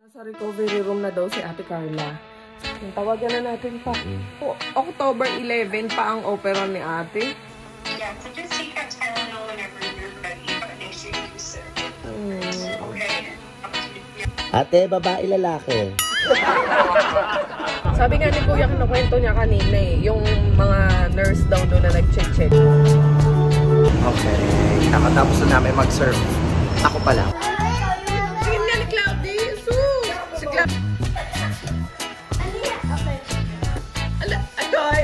Sa recovery room na daw si Ate Carla. Yung tawagan na natin pa. October 11 pa ang opera ni Ate. Yeah, so just take that Tylenol whenever you're ready, but make sure you use it. Okay? Ate, babae, lalaki. Sabi nga ni Kuya, kinukwento niya kanina yung mga nurse daw doon na nag-check. Okay, nakatapos na namin mag-serve. Ako pala. Tingin nga ni Cloudy! Sus! Si Cloudy! Agoy!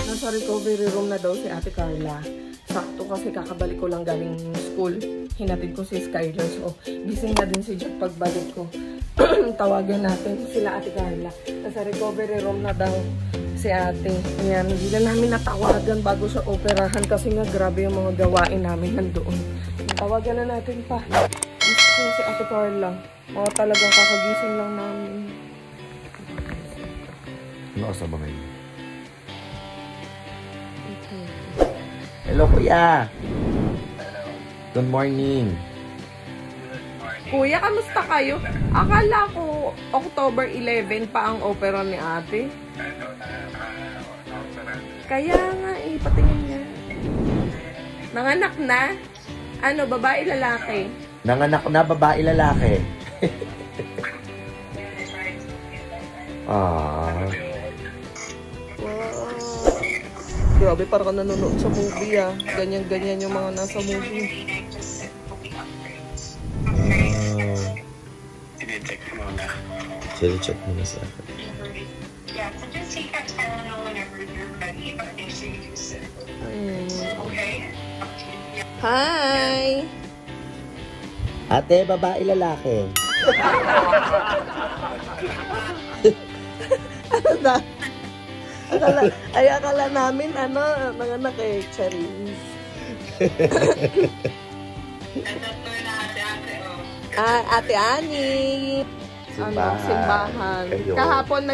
Nasa recovery room na daw si Ate Carla. Sakto kasi kakabalik ko lang galing school. Hinatid ko si Skyler. So, gising na din si Jack pagbalik ko. Tawagan natin sila Ate Carla. Nasa recovery room na daw si Ate. Ayan, hindi na namin natawagan bago sa operahan kasi nga grabe yung mga gawain namin nandoon. Tawagan na natin pa. Si Ate Carla. O, talagang kakagising lang namin. Nasa ba ngayon? Hello, Kuya. Good morning. Kuya, kamusta kayo? Akala ko October 11 pa ang opera ni Ate. Kaya nga patingin niya. Nanganak na? Ano, babae, lalaki? Nanganak na, babae, lalaki. Ah. Grabe, parang ka nanonood sa movie Ganyan-ganyan yung mga nasa movie. Sili-check mo na sa akin. Yeah, so just take that Tylenol whenever you're ready, but make sure you use it. Okay? Hi! Ate, babae, lalaki. Ano na? Akala namin, nanganak Charis. Ate Ani. Simbahan. Kayo. Kahapon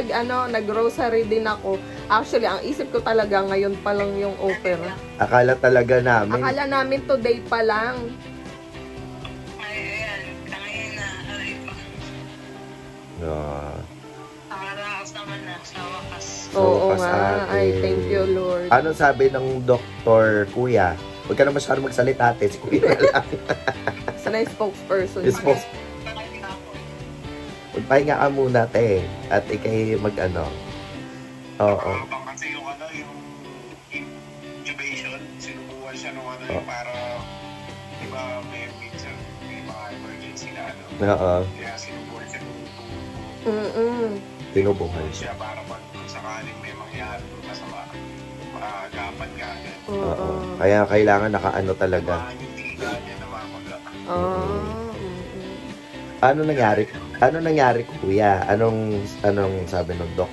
nag-grocery din ako. Actually, ang isip ko talaga ngayon pa lang yung opera. Akala talaga namin. Akala namin today pa lang. Ayan, kaya na, aray pa. Nakaraos naman na, sa wakas. Oo wakas, nga. Ate. Ay, thank you, Lord. Anong sabi ng doktor, Kuya? Huwag ka na masyadong magsalita, ate. Si Kuya lang. Sana yung spokesperson. Magpahinga ka muna, te. At ikay mag-ano. Oo. Kasi yung intubation, sinubuhan siya nung para, di ba, may minsan, may mga emergency na Oo. Kaya sinubuhan siya Tinubuhan siya. para pag sakaling may mangyari masama, maagapan ka. Oo. Kaya kailangan nakaano talaga. Hindi ka niya namamaga. Ano nangyari? Ano nangyari, Kuya? Anong sabi ng doc?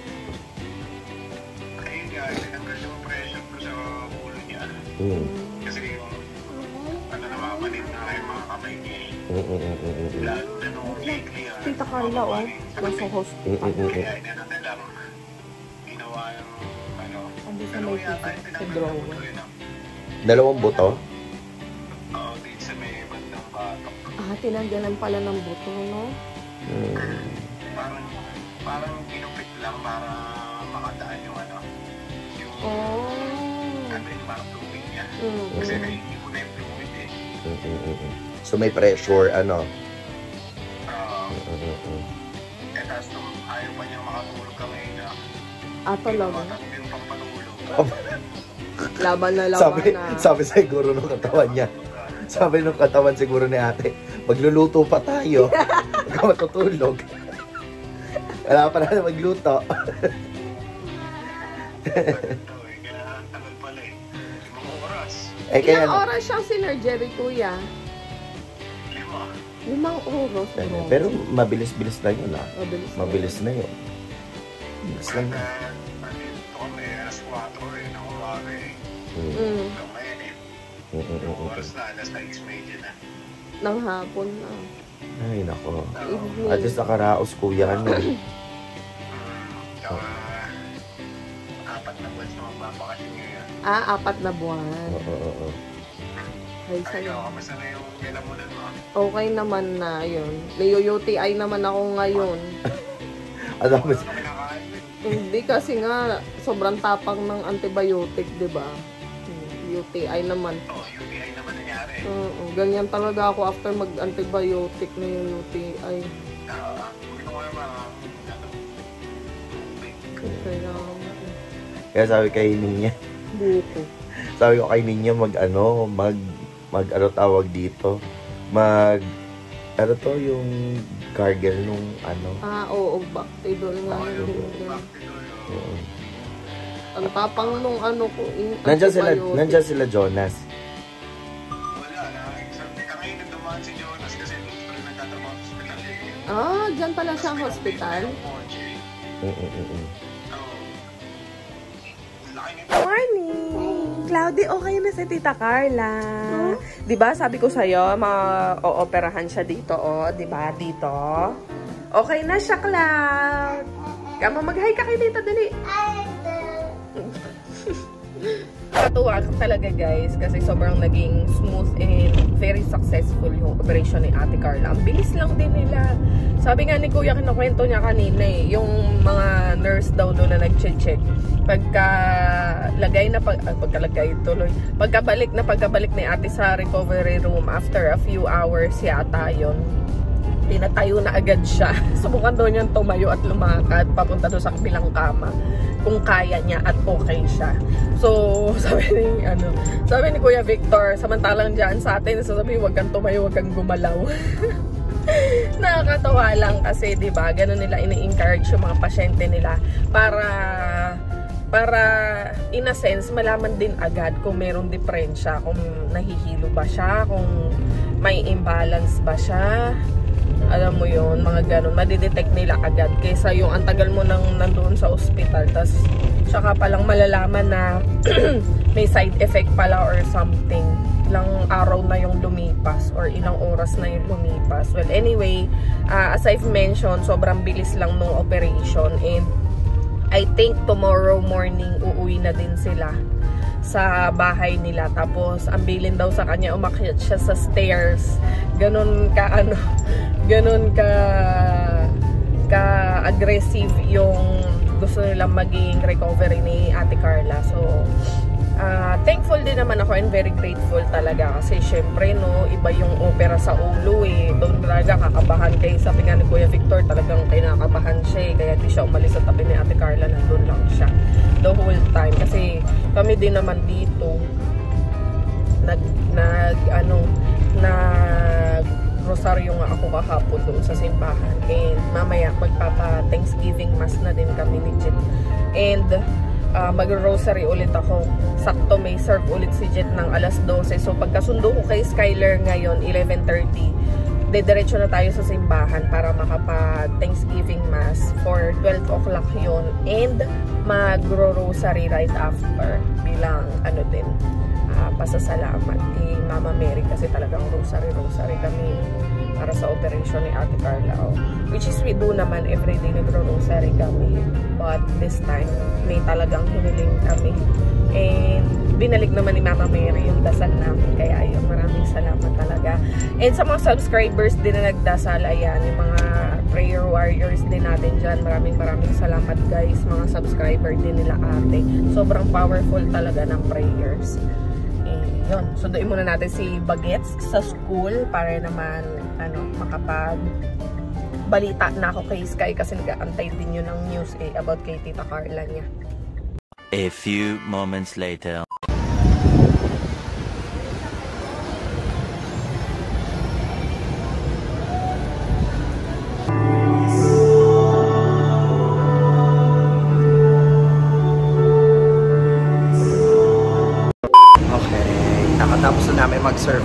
Ayun nga, tinanggal yung pressure ko sa ulo niya. Kasi yung, namamanit na yung mga kamay niya. Lalo na nung lately, Tita Carla, nasa hospital. kaya inanata lang. Ginawa yung, Ando sa may sa drawer. Dalawang buto? din sa may bandang batok. Tinanggalan pala ng buto, no? Parang pinupit lang para makadaan yung yung parang tubig niya. Kasi hindi mo na yung fluid So may pressure, ano? Tapos nung ayaw pa niya makatulog kami na Talaga. matanong yung pampatulog. Laban na laban na. Sabi siguro nung katawan niya. Sabi nung katawan siguro ni ate, magluluto pa tayo. Huwag ka matutulog. Wala pa na magluto. Kaya tagal pala 5 oras. Kaya, Ilang oras siyang sinergery, Kuya? 5. 5 oras, bro. pero mabilis-bilis na yun Mabilis. Mabilis na yun. Mabilis lang na. Nandito kami, alas 4 ng umaga Ngayon oras na, alas 6:30 na. Nang hapon na. Ay, nako. Evening. At least nakaraos, Kuya, ano. Tsaka 4 na buwan sa magbabakasyon ngayon. 4 na buwan. Oo. Ay, sa'yo. Kamusta na yung kailamunan mo? Okay naman na yun. UTI naman ako ngayon. Ano ba? Hindi kasi nga, sobrang tapang ng antibiotic, di ba? UTI naman. Oo, UTI naman nangyari. Ganyan talaga ako after mag-antibiotic na yung UTI. Gusto ko naman, Kaya sabi kay Ninya, buko. sabi ko kay Ninya ano tawag dito? Ano to yung gargle nung ano? Oo, Bactidol nga yun. Ang tapang nung ano ko. Nandyan sila Jonas. wala na. Kami na dumaan si Jonas kasi dito rin nagtatrabaho sa hospital. Dyan pala siya ang hospital. Morning! Cloudy, okay na si Tita Carla. Diba, sabi ko sa'yo, ma-ooperahan siya dito, diba, dito. Okay na siya, Cloud. Kama, mag-hi ka kay Tita, dali. Katuwa talaga, guys, kasi sobrang naging smooth and very successful yung operation ni Ate Carla. Ang bilis lang din nila. Sabi nga ni Kuya, kinukwento niya kanina yung mga nurse daw doon na nag-check. Pagkabalik ni Ate sa recovery room after a few hours yata yun, tinatayo na agad siya. Subukan daw niyang tumayo at lumakad papunta doon sa kabilang kama kung kaya niya at okay siya. So, sabi ni Kuya Victor, samantalang diyan sa atin, sasabi, wag kang tumayo, wag kang gumalaw. Nakakatawa lang kasi, 'di ba? Ganun nila ini-encourage yung mga pasyente nila para in a sense malaman din agad kung merong diferensya, kung nahihilo ba siya, kung may imbalance ba siya. Alam mo yun, mga ganun, madidetect nila agad kaysa yung antagal mo nang nandoon sa ospital, tas saka palang malalaman na may side effect pala or something. Ilang araw na yung lumipas or ilang oras na yung lumipas. Well, anyway, as I've mentioned, sobrang bilis lang nung operation, and I think tomorrow morning uuwi na din sila sa bahay nila. Tapos ang bilin daw sa kanya, umakyat siya sa stairs. Ganun ka aggressive yung gusto nilang maging recovery ni Ate Carla. So thankful din naman ako and very grateful talaga kasi syempre no, iba yung opera sa ulo eh. Doon talaga kakabahan kayo. Sabi nga ni Kuya Victor, talagang kinakabahan siya eh. Kaya di siya umalis sa tabi ni Ate Carla, nandun lang siya the whole time. Kasi kami din naman dito nag rosaryo nga ako kahapon doon sa simbahan, and mamaya magpapa Thanksgiving mass na din kami ni Jet, and mag-rosary ulit ako. Sakto may serve ulit si Jet ng alas 12. So pagkasundo ko kay Skyler ngayon 11:30, dediretso na tayo sa simbahan para makapa Thanksgiving mass for 12 o'clock yun, and magro-rosary right after bilang din pasasalamat kay Mama Mary kasi talagang rosary kami para sa operation ni Ate Carla. Which is we do naman everyday, nagro-rosary kami, but this time may talagang hiniling kami, and binalik naman ni Mama Mary yung dasal namin, kaya ayun, maraming salamat talaga. And sa mga subscribers din na nagdasal, ayan, yung mga prayer warriors din natin dyan, maraming salamat guys, mga subscriber din nila Ate. Sobrang powerful talaga ng prayers. Yun, sunduin muna natin si Bagets sa school para naman makapag balita na ako kay Sky kasi nag-aantay din yun ng news about kay Tita Carla niya. A few moments later. Nakatapos na namin mag-serve.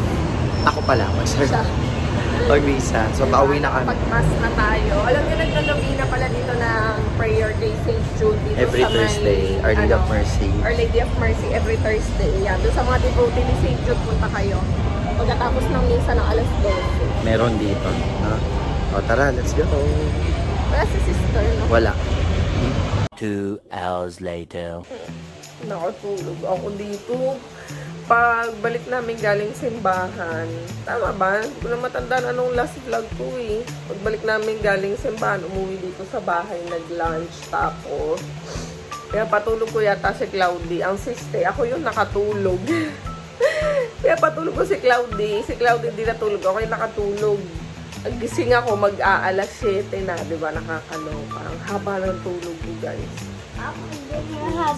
Ako pala, mag-serve. Mag-visa. So, pauwi na kami. Pag-mass na tayo. Alam nyo, naglalawina pala dito ng prayer day St. Jude dito every sa Thursday, Our Lady of Mercy. Our Lady of Mercy every Thursday. Yan. Doon sa mga devotee ni St. Jude, punta kayo. Pagkatapos ng misa ng alas 12. Meron dito. No? O, tara, let's go. Wala si sister, no? Wala. 2 hours later. Nakatulog ako dito. Pagbalik namin galing simbahan. Tama ba? Hindi ko na matandaan anong last vlog ko eh. Pagbalik namin galing simbahan, umuwi dito sa bahay, nag-lunch. Tapos, kaya patulog ko yata si Cloudy. Ang siste, ako yung nakatulog. Kaya patulog ko si Cloudy. Si Cloudy hindi natulog. Ako yung nakatulog. Nagising ako mag-aalas 7 na. Diba? Nakakaloka. Ang haba ng tulog ko, guys.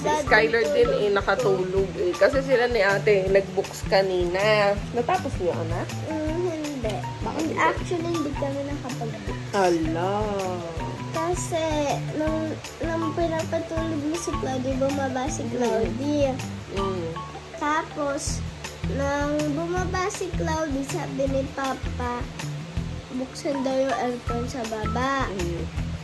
Si Skylar din eh, nakatulog eh. Kasi sila ni ate, nag-books kanina. Natapos niyo, anak? Hindi. Actually, hindi kami nakapag-book. Hala. Kasi, nung pinapatulog mo si Cloudy, bumaba si Cloudy. Tapos, nang bumaba si Cloudy, sabi ni Papa, buksan daw yung aircon sa baba.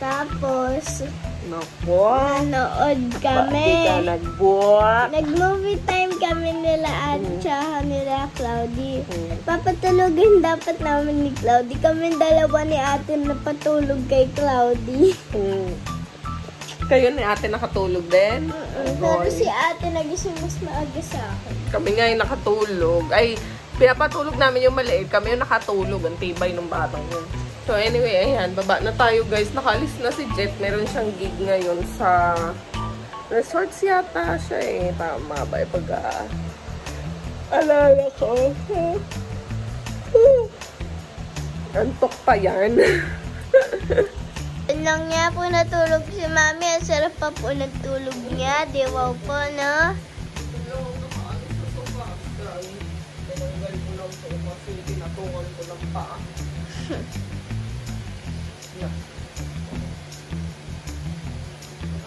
Tapos, nanood kami. Bakit ka nag-book? Nag-movie time kami nila at tsaka nila Cloudy. Papatulogin dapat namin ni Cloudy. Kami dalawa ni ate napatulog kay Cloudy. Kayo ni ate nakatulog din? Pero si ate nagising mas maaga sa akin. Kami nga yung nakatulog. Ay, pinapatulog namin yung maliit. Kami yung nakatulog. Ang tibay ng batang yun. So anyway, ayan. Baba na tayo guys. Nakalis na si Jet. Meron siyang gig ngayon sa resorts yata siya eh. Tama ba? Alala ko. Antok pa yan. Lang niya po natulog si Mami. Ang sarap pa po natulog niya. Di wow po, no? Tinatungan ko lang pa.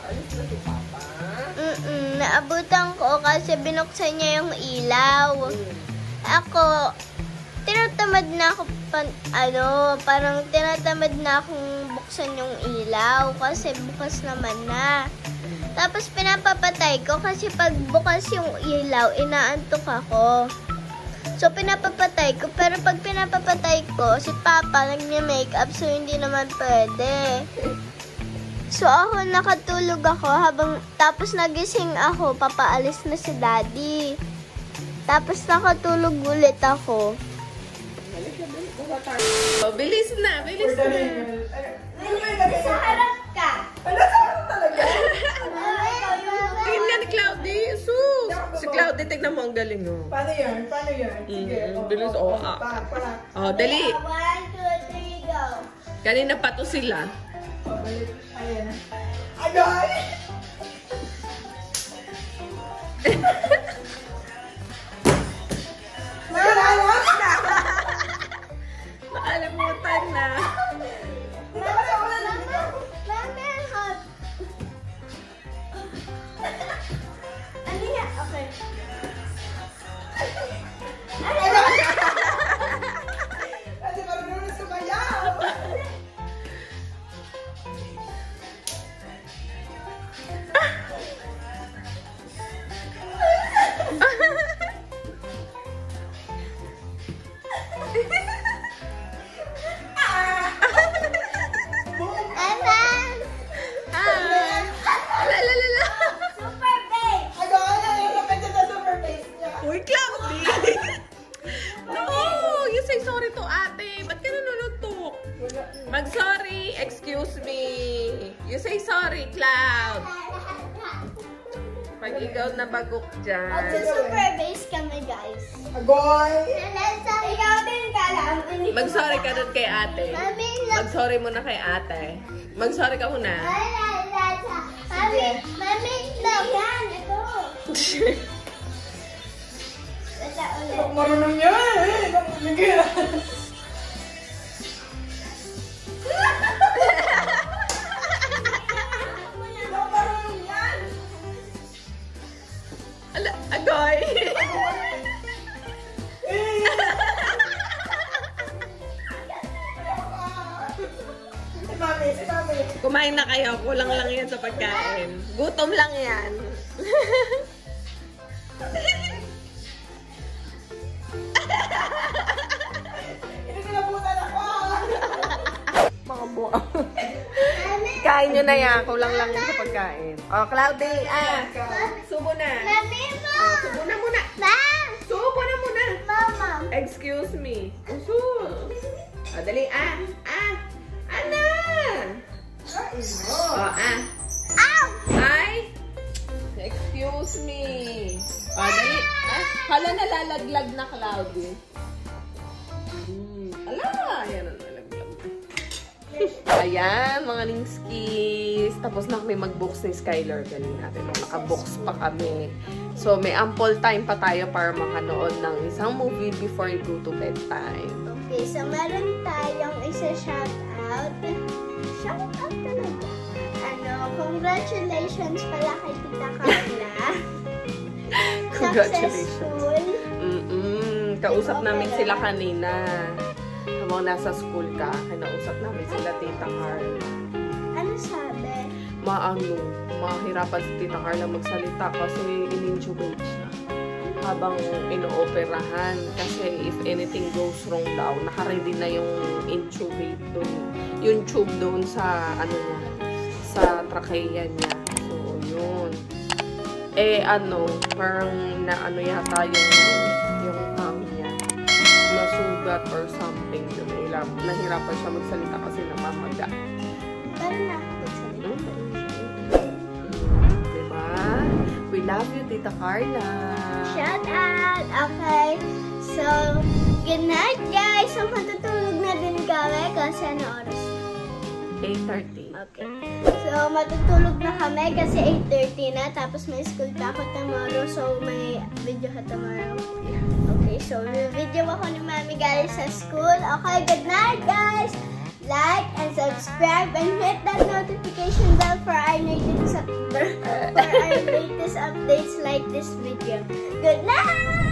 Alis na si Papa. Naabutan ko kasi binuksan niya yung ilaw. Ako, tinatamad na ako parang tinatamad na akong buksan yung ilaw kasi bukas naman na. Tapos pinapapatay ko kasi pag bukas yung ilaw, inaantok ako. So, pinapapatay ko. Pero pag pinapapatay ko, si Papa nag-makeup so hindi naman pwede. So, ako nakatulog ako tapos nagising ako, papaalis na si Daddy. Tapos nakatulog ulit ako. Oh, bilis na, bilis na. Sa harap ka. Ano sa harap talaga? Tingin nga ni Cloudy. Sus! Si Cloudy, tignan mo ang galing mo. Paano yan? Sige. Bilis, oh. Oh, dali. 1, 2, 3, go. Kanina pa to sila. Ayan. Agay! Nakalimutan na. Mami, hot. Ano yan? Okay. Kasi marunong na sumayaw. Super babe. Agay! Ano na super face niya? Uy, Cloudy! No! You say sorry to ate. Ba't ka nanunutok? Mag-sorry. Excuse me. You say sorry, Cloud. Pag ikaw na bagok dyan. Super base kami, guys. Agoy! Ikaw din ka lang. Mag-sorry ka dun kay ate. Mami, love. Mag-sorry muna kay ate. Mag-sorry ka muna. Mami, love. Yan, ito. Ito ulit. Marunong niya eh. Nagigil. Marunong yan. Ala, agoy! Si Mami. Kumain na kayo. Kulang lang yan sa pagkain. Gutom lang yan. Hindi sinabutan ako. Mga buwan. Mami, Kain nyo na yan. Kulang lang yun sa pagkain. Oh, Cloudy, subo na. Mami mo! Subo na muna. Ma'am! Subo na muna. Mama! Excuse me. Dali, Ana! Ow! Ay! Excuse me. Dali. Hala, nalalaglag na, Cloudy. Ala! Ayan, nalalaglag na. Ayan, mga lingskis. Tapos na kami mag-books ni Skylar. Galing natin. Naka-books pa kami. So, may ample time pa tayo para makanood ng isang movie before you go to bedtime. Okay, so meron tayong isa shoutout. Shoutout talaga. Congratulations pala kay Tita Carla. Congratulations. Successful. Kausap namin sila kanina. Habang nasa school ka, kinausap namin sila Tita Carla. Ano sabi? Mahirapan si Tita Carla magsalita kasi in-intubate siya. Habang inooperahan. Kasi if anything goes wrong daw, nakaready na yung intubate doon. Yung tube doon sa, sa trachea niya. So, yun. Parang yata yung tongue niya. Nasugat or something. Nahirapan siya magsalita kasi namamaga. Pero nakapagsalita. Diba? We love you, Tita Carla. Shout out! Okay. So, good night, guys. So, matutulog na din kami kasi ano oras? 8:30. Okay. So, matutulog na kami kasi 8:30 na. Tapos may school pa ako tomorrow. So, may video ka tomorrow. Okay. So, may video ako ni Mami galing sa school. Okay, good night, guys! Like and subscribe and hit that notification bell for our latest updates like this video. Good night!